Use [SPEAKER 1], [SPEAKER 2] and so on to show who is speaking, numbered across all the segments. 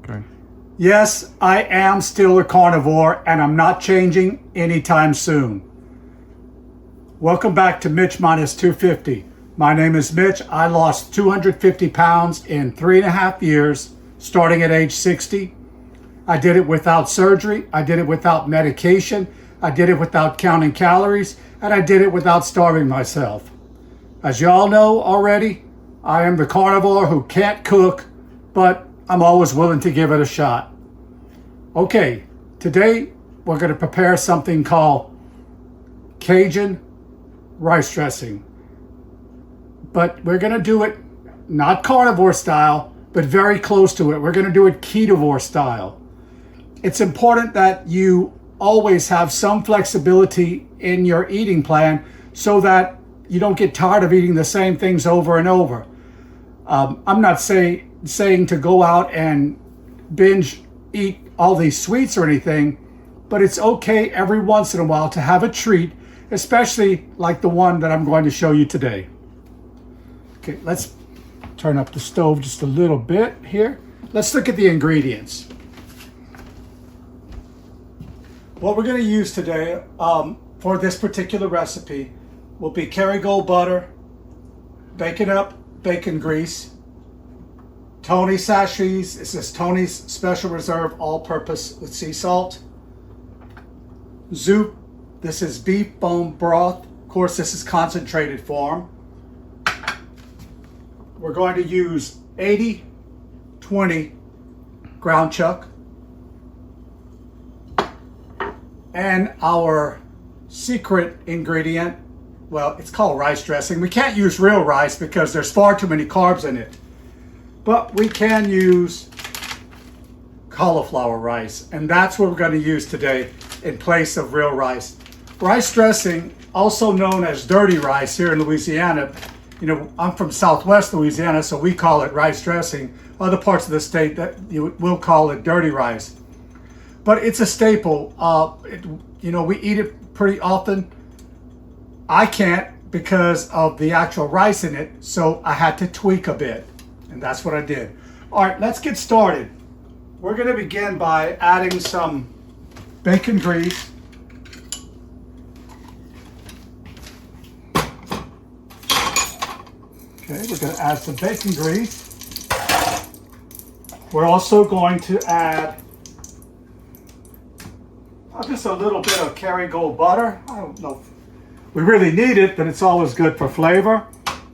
[SPEAKER 1] Okay.
[SPEAKER 2] Yes, I am still a carnivore, and I'm not changing anytime soon. Welcome back to Mitch Minus 250. My name is Mitch. I lost 250 pounds in 3.5 years, starting at age 60. I did it without surgery. I did it without medication. I did it without counting calories, and I did it without starving myself. As you all know already, I am the carnivore who can't cook, but I'm always willing to give it a shot. Okay, today we're going to prepare something called Cajun rice dressing. But we're going to do it not carnivore style, but very close to it. We're going to do it ketovore style. It's important that you always have some flexibility in your eating plan so that you don't get tired of eating the same things over and over. I'm not saying to go out and binge eat all these sweets or anything, but it's okay every once in a while to have a treat, especially like the one that I'm going to show you today. Okay, let's turn up the stove just a little bit here. Let's look at the ingredients. What we're going to use today for this particular recipe will be Kerrygold butter, Bacon Up bacon grease, Tony sachets. This is Tony's Special Reserve All-Purpose with sea salt. Zoop. This is beef bone broth. Of course, this is concentrated form. We're going to use 80-20 ground chuck. And our secret ingredient, well, it's called rice dressing. We can't use real rice because there's far too many carbs in it. But we can use cauliflower rice, and that's what we're going to use today in place of real rice. Rice dressing, also known as dirty rice here in Louisiana. You know, I'm from Southwest Louisiana, so we call it rice dressing. Other parts of the state that you will call it dirty rice. But it's a staple. We eat it pretty often. I can't because of the actual rice in it, so I had to tweak a bit, and that's what I did. All right, let's get started. We're going to begin by adding some bacon grease. Okay, we're going to add some bacon grease. We're also going to add just a little bit of Kerrygold butter. I don't know if we really need it, but it's always good for flavor,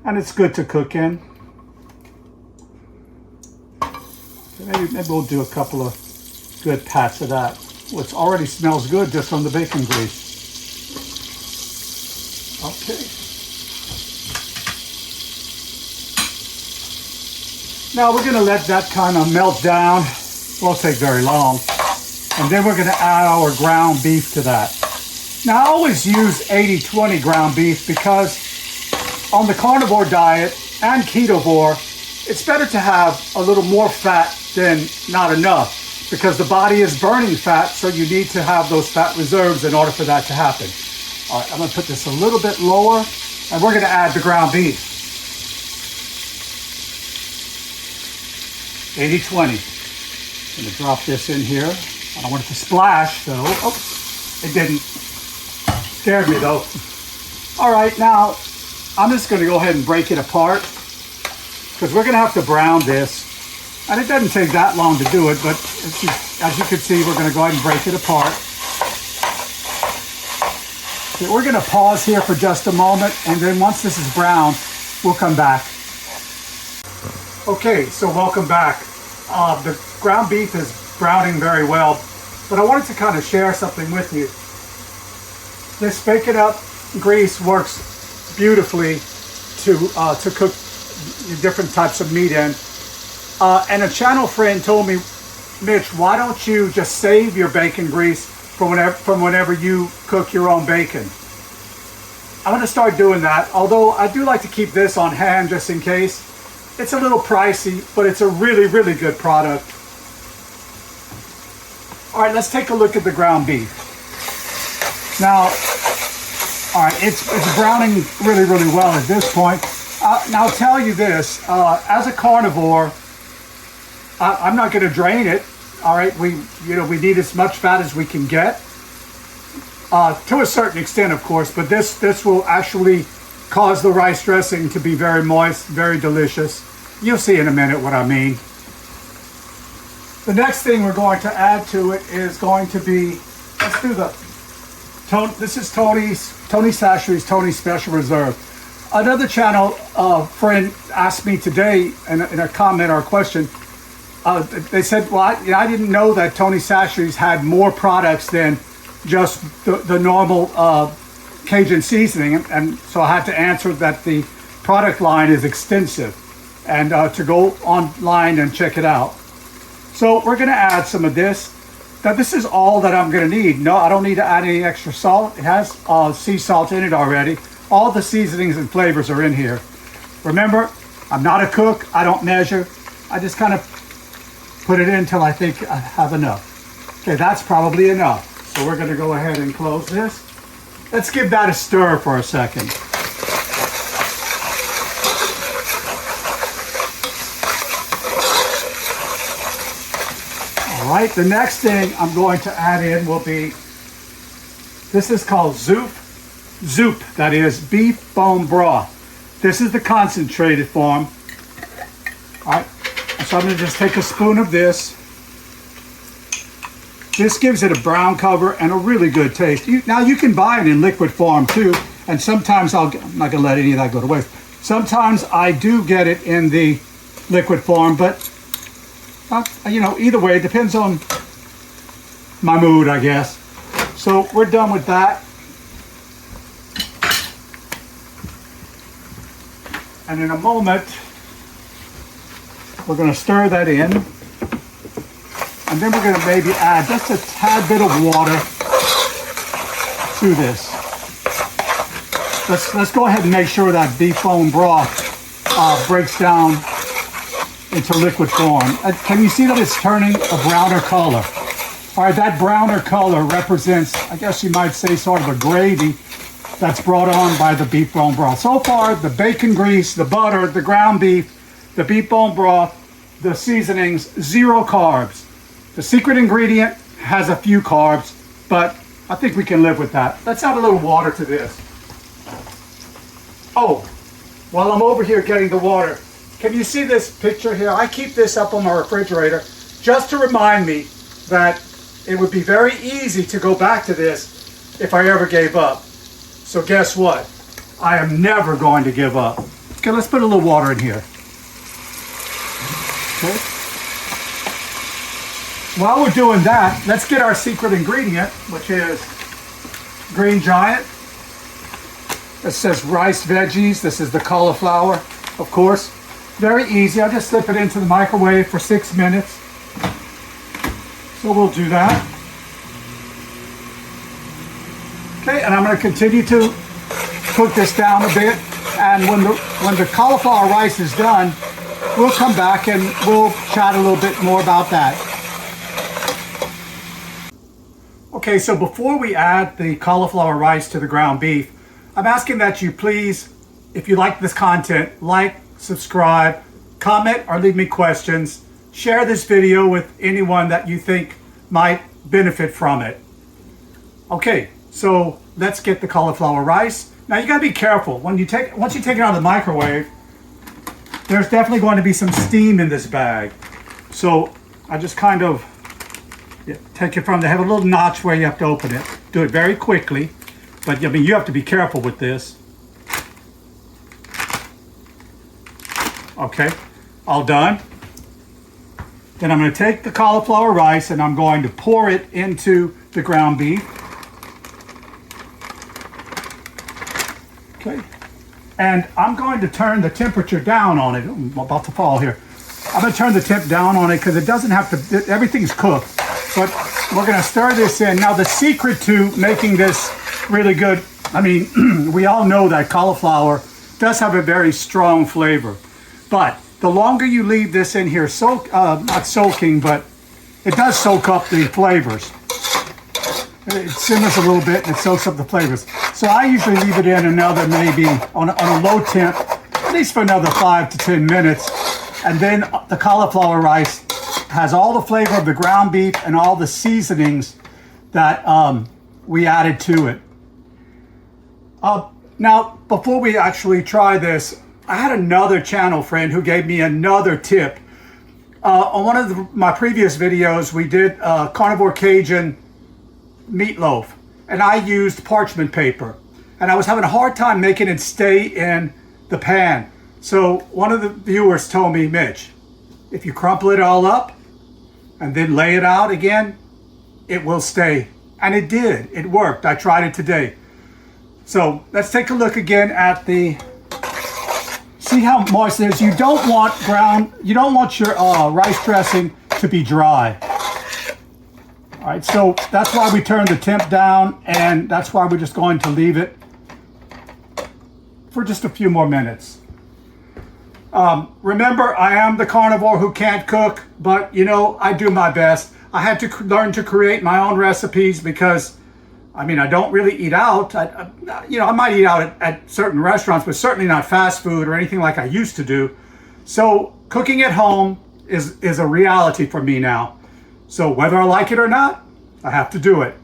[SPEAKER 2] and it's good to cook in. Maybe we'll do a couple of good pats of that. Well, it already smells good just from the bacon grease. Okay. Now we're going to let that kind of melt down. It won't take very long. And then we're going to add our ground beef to that. Now I always use 80-20 ground beef because on the carnivore diet and ketovore, it's better to have a little more fat than not enough because the body is burning fat, so you need to have those fat reserves in order for that to happen. All right, I'm going to put this a little bit lower, and we're going to add the ground beef. 80-20. I'm going to drop this in here. I don't want it to splash, so, it didn't. Scared me though. All right, now I'm just going to go ahead and break it apart because we're going to have to brown this. And it doesn't take that long to do it, but as you can see, we're going to go ahead and break it apart. Okay, we're going to pause here for just a moment, and then once this is brown, we'll come back. Okay, so welcome back. The ground beef is browning very well, but I wanted to kind of share something with you. This Bacon Up grease works beautifully to cook different types of meat in. And a channel friend told me, Mitch, why don't you just save your bacon grease from whenever you cook your own bacon? I'm going to start doing that, although I do like to keep this on hand just in case. It's a little pricey, but it's a really, really good product. All right, let's take a look at the ground beef. Now, all right, it's browning really, really well at this point. Now I'll tell you this, as a carnivore, I'm not going to drain it. All right, we need as much fat as we can get, to a certain extent, of course. But this will actually cause the rice dressing to be very moist, very delicious. You'll see in a minute what I mean. The next thing we're going to add to it is going to be, let's do this is Tony Chachere's Tony Special Reserve. Another channel friend asked me today in a comment or a question, they said, well, I didn't know that Tony Chachere's had more products than just the normal Cajun seasoning. And so I had to answer that the product line is extensive, and to go online and check it out. So we're going to add some of this. Now this is all that I'm going to need. No, I don't need to add any extra salt. It has sea salt in it already. All the seasonings and flavors are in here. Remember, I'm not a cook. I don't measure. I just kind of put it in until I think I have enough. Okay, that's probably enough. So we're going to go ahead and close this. Let's give that a stir for a second. All right, the next thing I'm going to add in will be, this is called Zoop, that is beef bone broth. This is the concentrated form. All right, so I'm going to just take a spoon of this. This gives it a brown cover and a really good taste. Now you can buy it in liquid form too, and sometimes I'm not going to let any of that go to waste. Sometimes I do get it in the liquid form, but either way, it depends on my mood, I guess. So we're done with that. And in a moment, we're going to stir that in. And then we're going to maybe add just a tad bit of water to this. Let's go ahead and make sure that beef bone broth breaks down into liquid form. Can you see that it's turning a browner color? All right, that browner color represents, I guess you might say, sort of a gravy that's brought on by the beef bone broth. So far, the bacon grease, the butter, the ground beef, the beef bone broth, the seasonings, 0 carbs. The secret ingredient has a few carbs, but I think we can live with that. Let's add a little water to this. Oh, while I'm over here getting the water, can you see this picture here? I keep this up on my refrigerator just to remind me that it would be very easy to go back to this if I ever gave up. So guess what? I am never going to give up. Okay, let's put a little water in here. Okay. While we're doing that, let's get our secret ingredient, which is Green Giant. It says rice veggies. This is the cauliflower, of course. Very easy. I'll just slip it into the microwave for 6 minutes. So we'll do that. Okay, and I'm going to continue to cook this down a bit. And when the cauliflower rice is done, we'll come back and we'll chat a little bit more about that. Okay, so before we add the cauliflower rice to the ground beef, I'm asking that you please, if you like this content, like, subscribe, comment, or leave me questions. Share this video with anyone that you think might benefit from it. Okay, so let's get the cauliflower rice. Now you gotta be careful. Once you take it out of the microwave, there's definitely going to be some steam in this bag. So I just kind of take it from, they have a little notch where you have to open it. Do it very quickly, but I mean, you have to be careful with this. Okay, all done. Then I'm going to take the cauliflower rice and I'm going to pour it into the ground beef. Okay, and I'm going to turn the temperature down on it. I'm about to fall here. I'm going to turn the temp down on it because it doesn't have to, everything's cooked. But we're going to stir this in. Now the secret to making this really good, I mean, we all know that cauliflower does have a very strong flavor. But the longer you leave this in here, not soaking, but it does soak up the flavors. It simmers a little bit and it soaks up the flavors. So I usually leave it in another, maybe on a low temp, at least for another 5 to 10 minutes. And then the cauliflower rice has all the flavor of the ground beef and all the seasonings that we added to it. Now, before we actually try this, I had another channel friend who gave me another tip. On one of my previous videos, we did Carnivore Cajun meatloaf, and I used parchment paper. And I was having a hard time making it stay in the pan. So one of the viewers told me, Mitch, if you crumple it all up and then lay it out again, it will stay. And it did. It worked. I tried it today. So let's take a look again at the, see how moist it is. You don't want your rice dressing to be dry. All right, so that's why we turned the temp down, and that's why we're just going to leave it for just a few more minutes. Remember, I am the carnivore who can't cook, but you know, I do my best. I had to learn to create my own recipes because, I mean, I don't really eat out. I might eat out at certain restaurants, but certainly not fast food or anything like I used to do. So cooking at home is a reality for me now. So whether I like it or not, I have to do it.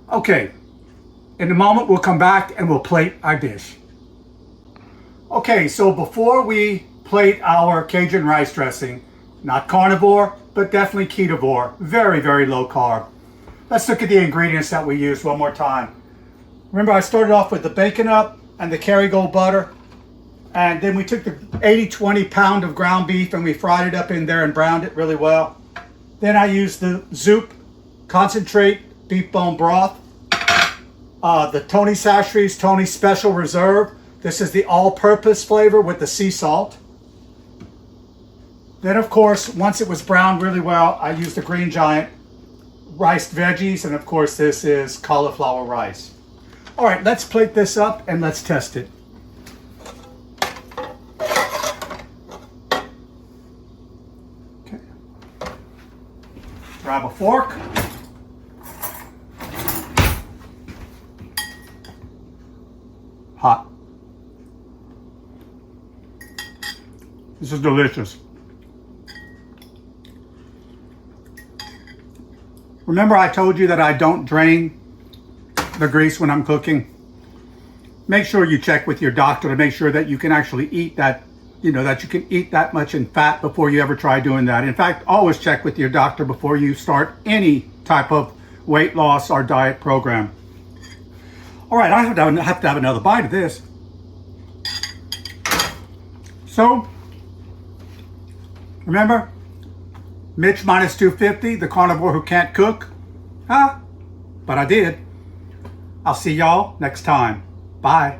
[SPEAKER 2] Okay, in a moment we'll come back and we'll plate our dish. Okay, so before we plate our Cajun rice dressing, not carnivore, but definitely ketovore, very, very low carb. Let's look at the ingredients that we used one more time. Remember, I started off with the bacon up and the Kerrygold butter, and then we took the 80-20 pound of ground beef and we fried it up in there and browned it really well. Then I used the Zoop concentrate beef bone broth, the Tony Chachere's Tony Special Reserve. This is the all-purpose flavor with the sea salt. Then, of course, once it was browned really well, I used the Green Giant riced veggies, and of course, this is cauliflower rice. All right, let's plate this up and let's test it. Okay. Grab a fork. Hot. This is delicious. Remember I told you that I don't drain the grease when I'm cooking? Make sure you check with your doctor to make sure that you can actually eat that, that you can eat that much in fat before you ever try doing that. In fact, always check with your doctor before you start any type of weight loss or diet program. All right, I have to have another bite of this. So, remember, Mitch minus 250, the carnivore who can't cook. But I did. I'll see y'all next time. Bye.